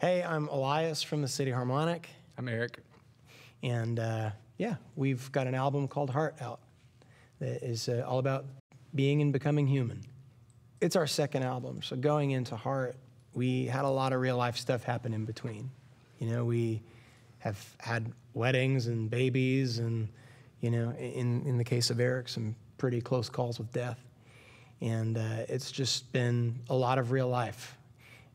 Hey, I'm Elias from the city Harmonic. I'm Eric. And yeah, we've got an album called Heart out that is all about being and becoming human. It's our second album, so going into Heart, we had a lot of real life stuff happen in between. You know, we have had weddings and babies and, you know, in the case of Eric, some pretty close calls with death. And it's just been a lot of real life.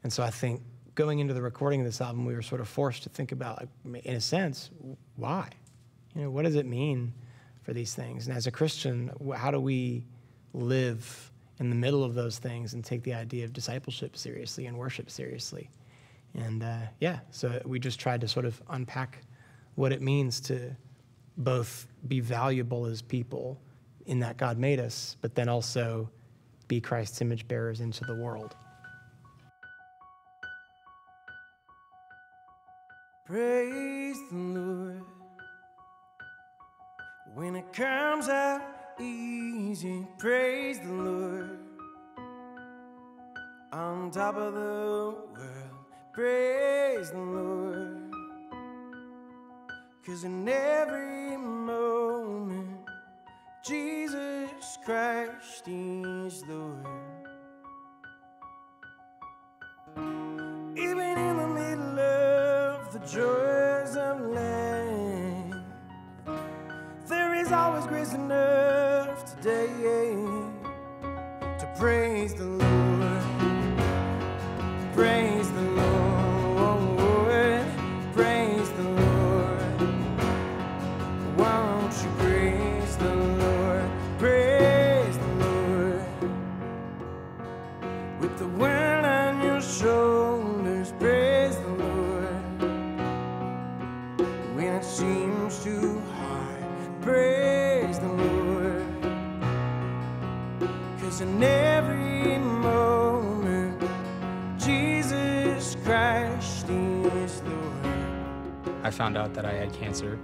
And so I think going into the recording of this album, we were sort of forced to think about, in a sense, why? You know, what does it mean for these things? And as a Christian, how do we live in the middle of those things and take the idea of discipleship seriously and worship seriously? And yeah, so we just tried to sort of unpack what it means to both be valuable as people in that God made us, but then also be Christ's image bearers into the world. Praise the Lord when it comes out easy. Praise the Lord on top of the world. Praise the Lord, 'cause in every moment Jesus Christ is Lord. Even in the middle of the joys of life, there is always grace enough today to praise the Lord. Praise the Lord. Praise the Lord. Won't you praise the Lord? Praise the Lord. With the world on your shoulders, praise the Lord. When it seems too hard, praise the Lord. 'Cause in every moment, Jesus Christ is Lord. I found out that I had cancer,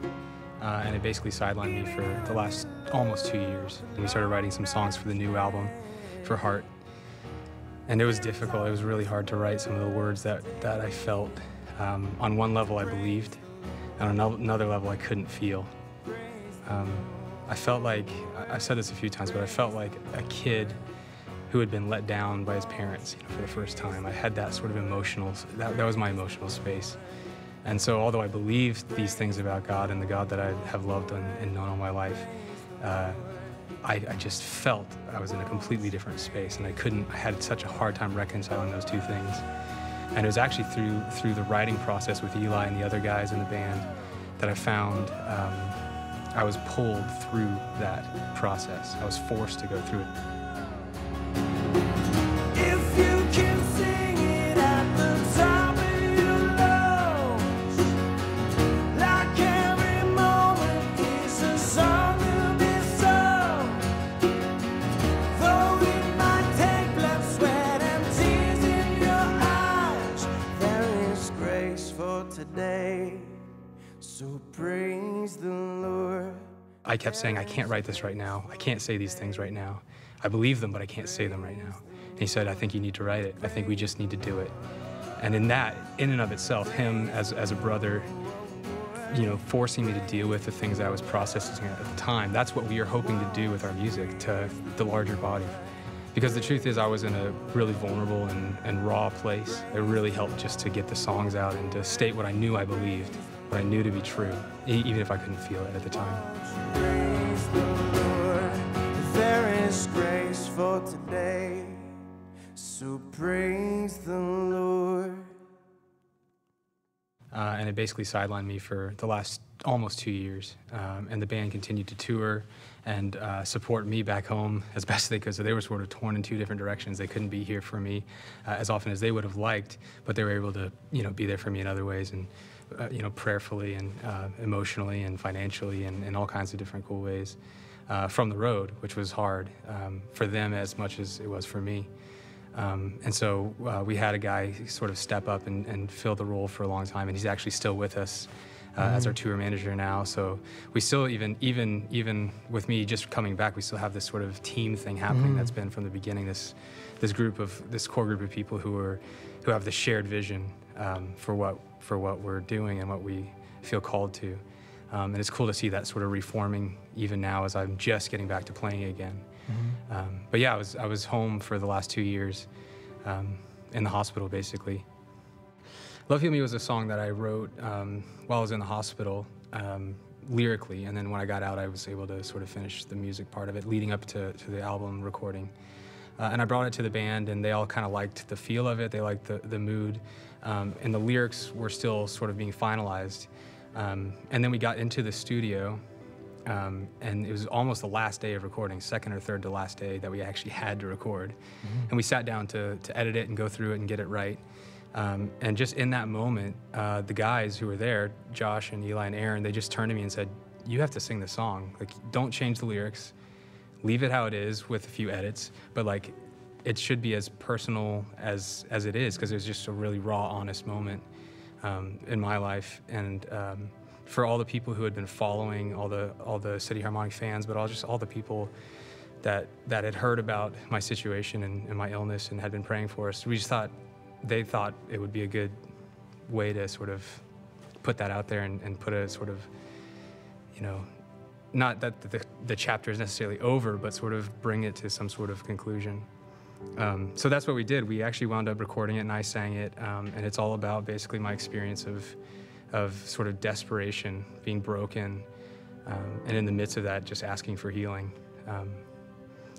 and it basically sidelined me for the last almost 2 years. And we started writing some songs for the new album, for Heart. And it was difficult. It was really hard to write some of the words that I felt. On one level, I believed, and on another level, I couldn't feel. I felt like, I've said this a few times, but I felt like a kid who had been let down by his parents, you know, for the first time. I had that sort of emotional, that was my emotional space. And so although I believed these things about God and the God that I have loved and known all my life, I just felt I was in a completely different space, and I had such a hard time reconciling those two things. And it was actually through the writing process with Eli and the other guys in the band that I found I was pulled through that process. I was forced to go through it. If you can sing it at the top of your lungs, like every moment is a song to be sung. Though it might take blood, sweat, and tears in your eyes, there is grace for today, so praise the Lord. I kept saying, I can't write this right now. I can't say these things right now. I believe them, but I can't say them right now. And he said, I think you need to write it. I think we just need to do it. And in that, in and of itself, him as a brother, you know, forcing me to deal with the things I was processing at the time, that's what we are hoping to do with our music to the larger body. Because the truth is, I was in a really vulnerable and raw place. It really helped just to get the songs out and to state what I knew I believed, what I knew to be true, even if I couldn't feel it at the time. Praise the Lord, there is grace for today, so praise the Lord. And it basically sidelined me for the last almost 2 years. And the band continued to tour and support me back home as best they could. So they were sort of torn in two different directions. They couldn't be here for me as often as they would have liked, but they were able to, you know, be there for me in other ways, and you know, prayerfully and emotionally and financially and in all kinds of different cool ways from the road, which was hard for them as much as it was for me. And so we had a guy sort of step up and fill the role for a long time, and he's actually still with us as our tour manager now. So we still, even with me just coming back, we still have this sort of team thing happening that's been from the beginning, this core group of people who have the shared vision for what we're doing and what we feel called to. And it's cool to see that sort of reforming even now as I'm just getting back to playing again. But yeah, I was home for the last 2 years, in the hospital basically. Love Heal Me was a song that I wrote while I was in the hospital, lyrically, and then when I got out I was able to sort of finish the music part of it leading up to the album recording. And I brought it to the band and they all kind of liked the feel of it, they liked the mood, and the lyrics were still sort of being finalized. And then we got into the studio, and it was almost the last day of recording, second or third to last day that we actually had to record. And we sat down to edit it and go through it and get it right. And just in that moment, the guys who were there, Josh and Eli and Aaron, they just turned to me and said, "You have to sing the song. Like, don't change the lyrics. Leave it how it is with a few edits, but like, it should be as personal as it is," because it was just a really raw, honest moment in my life. And for all the people who had been following, all the City Harmonic fans, but all the people that had heard about my situation and my illness and had been praying for us, they thought it would be a good way to sort of put that out there and put a sort of, you know, not that the chapter is necessarily over, but sort of bring it to some sort of conclusion. So that's what we did. We actually wound up recording it and I sang it, and it's all about basically my experience of sort of desperation, being broken, and in the midst of that, just asking for healing.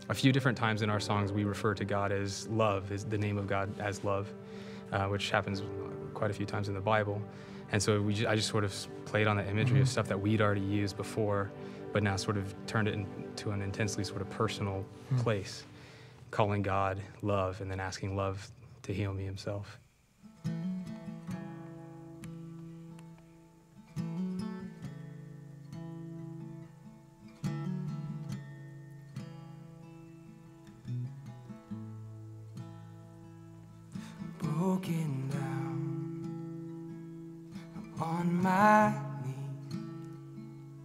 A few different times in our songs, we refer to God as love, is the name of God as love, which happens quite a few times in the Bible. And so I just sort of played on the imagery of stuff that we'd already used before, but now sort of turned it into an intensely sort of personal place, calling God love and then asking love to heal me himself. Broken down, I'm on my knees,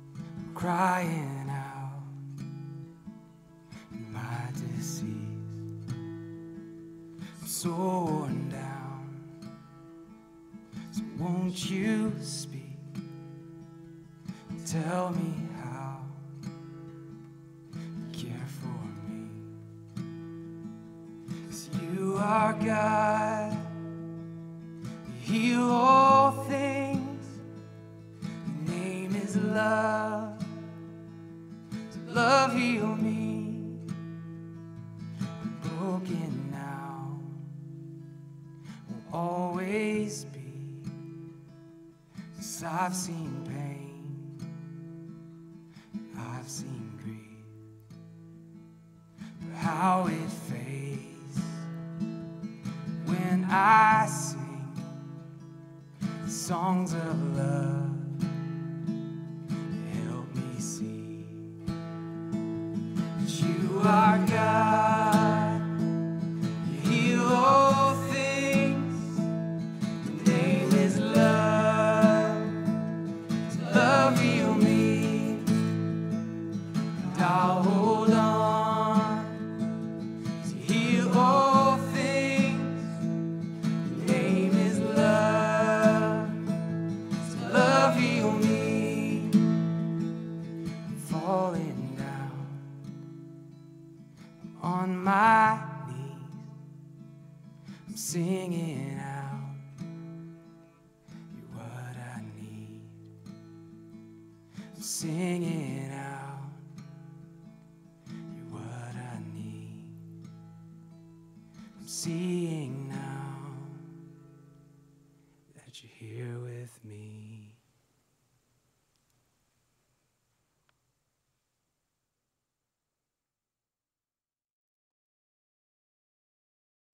I'm crying out in my disease. I'm so worn down, so won't you speak? Tell me how you care for me. 'Cause you are God. Heal all things. Your name is love. So love, heal me. I'm broken now, will always be. 'Cause I've seen pain, I've seen grief, but how it fades when I sing songs of love. Help me see that you are God. You heal all things. Your name is love. So love, heal me, and I'll hold on to heal all things. Your name is love. Love, heal me. I'm falling down, I'm on my knees, I'm singing out, you're what I need. I'm singing out, you're what I need. I'm seeing